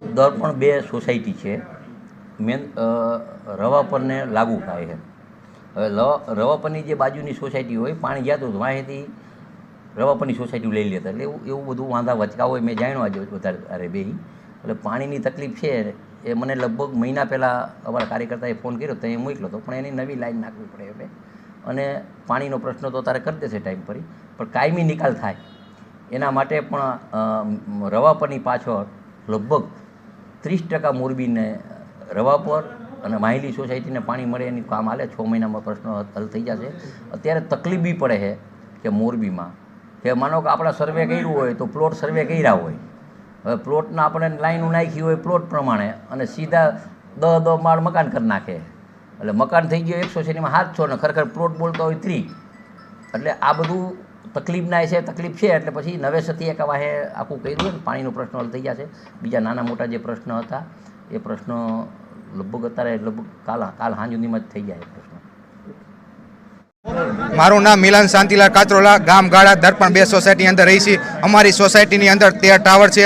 દર્પણ 2 society છે, main રવાપરને લાગુ થાય છે. હવે રવાપરની જે બાજુની સોસાયટી હોય પાણી જતું હતું વાંહેથી રવાપરની સોસાયટી લઈ લેતા, એટલે એવું બધું વાંધા વચકા હોય. મેં જાણ્યું આજે વધારે બે એટલે પાણીની તકલીફ છે એ મને લગભગ મહિના પહેલાં અમારા કાર્યકર્તાએ ફોન કર્યો તો એ મોકલ્યો હતો, પણ એની નવી લાઈન નાખવી પડે એટલે અને પાણીનો પ્રશ્ન તો તારે કરી દેશે ટાઈમ પર, પણ કાયમી નિકાલ થાય એના માટે પણ રવાપરની પાછળ લગભગ 30% મોરબીને રવાપર અને માહિલી સોસાયટીને પાણી મળે એની કામ હાલે. 6 મહિનામાં પ્રશ્ન હલ થઈ જશે. અત્યારે તકલીફ બી પડે છે કે મોરબીમાં કે માનો કે આપણે સર્વે કર્યું હોય તો પ્લોટ સર્વે કર્યા હોય, હવે પ્લોટના આપણે લાઈનો નાખી હોય પ્લોટ પ્રમાણે અને સીધા 10 માળ મકાન કરી નાખે, એટલે મકાન થઈ ગયો 100 સોસાયટીમાં 700 ને ખરેખર પ્લોટ બોલતો હોય 30. એટલે આ બધું તકલીફના છે, તકલીફ છે. એટલે પછી નવેસરથી એક વાહે આખું કર્યું હોય ને પાણીનો પ્રશ્ન હલ થઈ જશે. બીજા નાના મોટા જે પ્રશ્ન હતા એ પ્રશ્ન લગભગ અત્યારે કાલ સાંજ સુધીમાં જ થઈ જાય પ્રશ્ન. મારું નામ મિલન શાંતિલાલ કાતરોલા, ગામ ગાળા દર્પણ 2 સોસાયટી અંદર રહી છે. અમારી સોસાયટીની અંદર 13 ટાવર છે,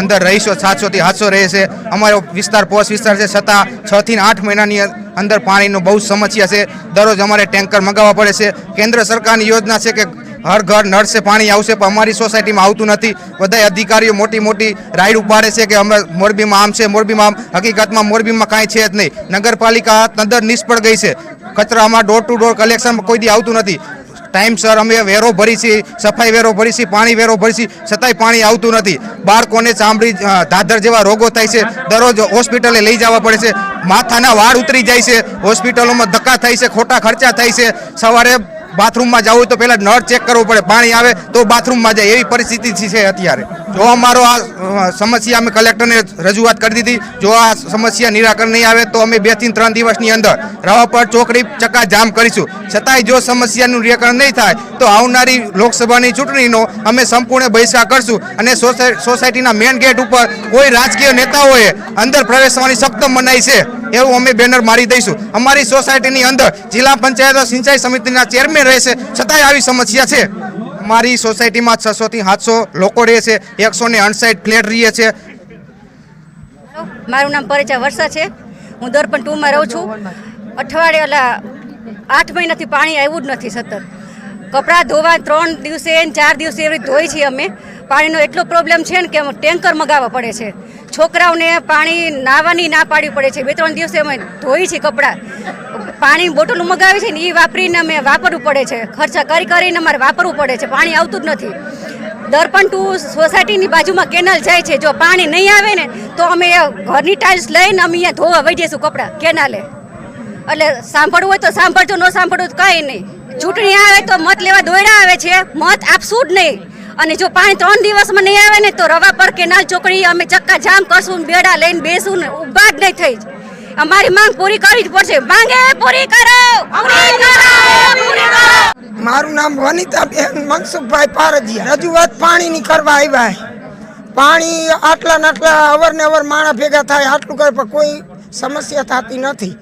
અંદર રહીશો 700 થી 700 રહે છે. અમારો વિસ્તાર પોસ્ટ વિસ્તાર છે, છતાં 6 થી 8 મહિનાની અંદર પાણીનો બહુ સમસ્યા છે. દરરોજ અમારે ટેન્કર મંગાવવા પડે છે. કેન્દ્ર સરકારની યોજના છે કે હર ઘર નળ સે પાણી આવશે, પણ અમારી સોસાયટીમાં આવતું નથી. બધા અધિકારીઓ મોટી મોટી રાઈડ ઉપાડે છે કે અમે મોરબીમાં આમ છે, મોરબીમાં આમ. હકીકતમાં મોરબીમાં કાંઈ છે જ નહીં. નગરપાલિકા તદ્દન નિષ્ફળ ગઈ છે. કચરામાં ડોર ટુ ડોર કલેક્શન કોઈ દી આવતું નથી. ટાઈમસર અમે વેરો ભરી છીએ, સફાઈ વેરો ભરી છીએ, પાણી વેરો ભરી છીએ, છતાંય પાણી આવતું નથી. બાળકોને ચામડી ધાધર જેવા રોગો થાય છે, દરરોજ હોસ્પિટલે લઈ જવા પડે છે. માથાના વાળ ઉતરી જાય છે, હોસ્પિટલોમાં ધક્કા થાય છે, ખોટા ખર્ચા થાય છે. સવારે બાથરૂમમાં જવું હોય તો પહેલાં નળ ચેક કરવો પડે, પાણી આવે તો બાથરૂમમાં જાય, એવી પરિસ્થિતિ છે અત્યારે. જો અમારો આ સમસ્યા અમે કલેક્ટરને રજૂઆત કરી દીધી, જો આ સમસ્યા નિરાકરણ નહીં આવે તો અમે 2 થી 3 દિવસની અંદર રવાપર ચોકડી ચક્કા જામ કરીશું. છતાંય જો સમસ્યાનું નિરાકરણ નહીં થાય તો આવનારી લોકસભાની ચૂંટણીનો અમે સંપૂર્ણ બહિષ્કાર કરશું અને સોસાયટીના મેઇન ગેટ ઉપર કોઈ રાજકીય નેતાઓએ અંદર પ્રવેશવાની સખ્ત મનાઈ છે એવું અમે બેનર મારી દઈશું. અમારી સોસાયટીની અંદર જિલ્લા પંચાયત સિંચાઈ સમિતિના ચેરમેન રહેશે, છતાંય આવી સમસ્યા છે. અમારી સોસાયટીમાં 600 થી 700 લોકો રહે છે, 159 ફ્લેટ રહે છે. મારું નામ પરિચય વર્ષા છે, હું દર્પણ 2 માં રહું છું. અઠવાડિયા 8 મહિનાથી પાણી આવ્યું જ નથી. સતત કપડાં ધોવા 3 દિવસે 4 દિવસે એવી ધોઈ છીએ અમે. પાણીનો એટલો પ્રોબ્લેમ છે ને કે ટેન્કર મગાવવા પડે છે. છોકરાઓને પાણી નાહવાની ના પાડવી પડે છે. 2-3 દિવસે અમે ધોઈ છીએ કપડાં. પાણી બોટલ મગાવી છે ને એ વાપરીને અમે વાપરવું પડે છે. ખર્ચા કરીને અમારે વાપરવું પડે છે. પાણી આવતું જ નથી. દર્પણ 2 સોસાયટીની બાજુમાં કેનાલ જાય છે. જો પાણી નહીં આવે ને તો અમે ઘરની ટાઇલ્સ લઈને અમે અહીંયા ધોવા વહી જઈશું કપડાં કેનાલે. એટલે સાંભળવું હોય તો સાંભળજો, ન સાંભળવું તો કંઈ નહીં. ચૂંટણી આવે તો મત લેવા દોડ્યા આવે છે, મત આપશું જ નહીં. અને જો પાણી 3 દિવસમાં નહીં આવે ને તો રવાપર કેનાલ ચોકડી અમે ચક્કા જામ કરશું, બેડા લઈને બેસું ને ઊભા જ નહીં થઈ. અમારી માંગ પૂરી કરવી જ પડશે. માંગે પૂરી કરો. મારું નામ વનિતાબેન મનસુખભાઈ પારજીયા. રજૂઆત પાણીની કરવા આવ્યા. પાણી આટલા અવરનેવર માણસ ભેગા થાય આટલું કરે પણ કોઈ સમસ્યા થતી નથી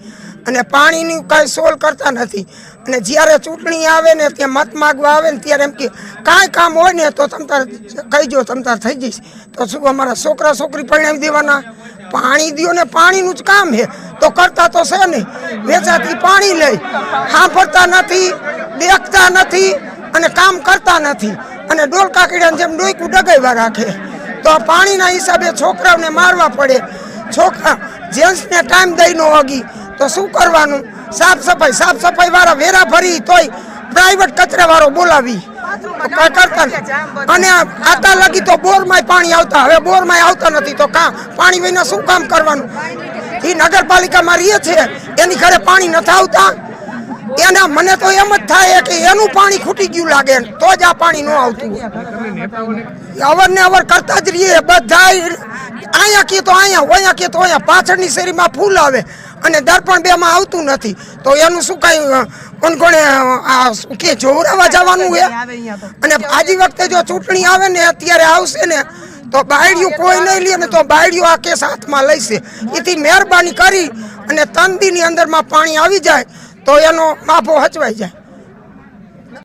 અને પાણીનું કાંઈ સોલ્વ કરતા નથી. અને જ્યારે ચૂંટણી આવે ને ત્યાં મત માગવા આવે ને ત્યારે એમ કે કાંઈ કામ હોય ને તો તમતાર કહીજો, તમતાર થઈ જઈશ. તો શું અમારા છોકરા છોકરી પરિણામી દેવાના? પાણી દો ને, પાણીનું જ કામ છે તો કરતા તો છે નહીં. વેચાતી પાણી લઈ સાંભળતા નથી, દેખતા નથી અને કામ કરતા નથી અને ડોલ કાકડીયાને જેમ ડોયકું ડગાવ્યા રાખે. તો પાણીના હિસાબે છોકરાઓને મારવા પડે. છોકરા જેન્ટ્સને ટાઈમ દઈ ન વાગી તો શું કરવાનું? સાફ સફાઈ વાળા વેરા ભરી તોય પ્રાઇવેટ કચરા વાળો બોલાવી કરતા. અને આતા લગી તો બોરમાં પાણી આવતા, હવે બોરમાં આવતા નથી તો પાણી વિના શું કામ કરવાનું? એ નગરપાલિકામાં રહે છે એની ઘરે પાણી નથી આવતા. એના મને તો એમ જ થાય કે એનું પાણી ખૂટી ગયું લાગે તો જ આ પાણી ન આવતું. અવરને અવર કરતા જ રહીએ બધા. અહીંયા કે તો અહીંયા, અહીંયા કે તો અહીંયા. પાછળની શેરીમાં ફૂલ આવે અને દર્પણ 2 માં આવતું નથી તો એનું શું કાંઈ કોણે કે જોવરાવા જવાનું છે? અને આજી વખતે જો ચૂંટણી આવે ને અત્યારે આવશે ને તો બાયડીઓ કોઈ નહીં લે ને તો બાયડીઓ આ કેસ હાથમાં લઈશે. એથી મહેરબાની કરી અને 3 દીની અંદરમાં પાણી આવી જાય તો એનો માફો હચવાઈ જાય.